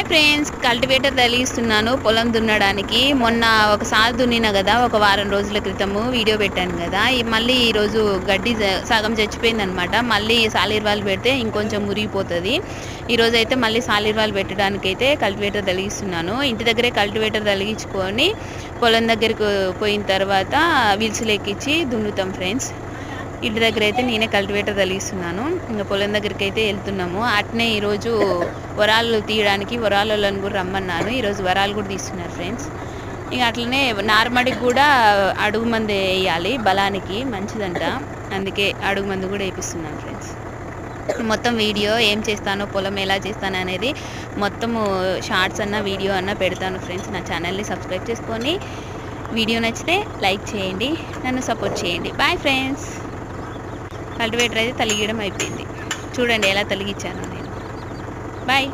Friends, cultivator తగిలిస్తున్నాను పొలం దున్నడానికి. మొన్న ఒకసారి దున్నిన కదా, ఒక వారం రోజుల క్రితము వీడియో పెట్టాను కదా. మళ్ళీ ఈరోజు గడ్డి సగం చచ్చిపోయిందనమాట. మళ్ళీ సాలిర్వాలు పెడితే ఇంకొంచెం మురిగిపోతుంది. ఈరోజు అయితే మళ్ళీ సాలిర్వాలు పెట్టడానికైతే కల్టివేటర్ తగిలిస్తున్నాను. ఇంటి దగ్గరే కల్టివేటర్ తగిలించుకొని పొలం దగ్గరికి పోయిన తర్వాత వీల్స్లు ఎక్కించి దున్నుతాం ఫ్రెండ్స్. ఇంటి దగ్గర అయితే నేనే కల్టివేటర్ తగిలిస్తున్నాను. ఇంకా పొలం దగ్గరికి అయితే వెళ్తున్నాము. అట్నే ఈరోజు వరాలు తీయడానికి వరాలను కూడా రమ్మన్నాను. ఈరోజు వరాలు కూడా తీస్తున్నారు ఫ్రెండ్స్. ఇక అట్లనే నార్మడికి కూడా అడుగు మందు వేయాలి, బలానికి మంచిదంట. అందుకే అడుగు మందు కూడా వేపిస్తున్నాను ఫ్రెండ్స్. మొత్తం వీడియో ఏం చేస్తానో, పొలం ఎలా చేస్తాను అనేది మొత్తము షార్ట్స్ అన్న వీడియో అన్న పెడతాను ఫ్రెండ్స్. నా ఛానల్ని సబ్స్క్రైబ్ చేసుకొని వీడియో నచ్చితే లైక్ చేయండి, నన్ను సపోర్ట్ చేయండి. Bye friends. కల్టివేటర్ అయితే తలిగడం అయిపోయింది. చూడండి ఎలా తలిగించాను నేను. బాయ్.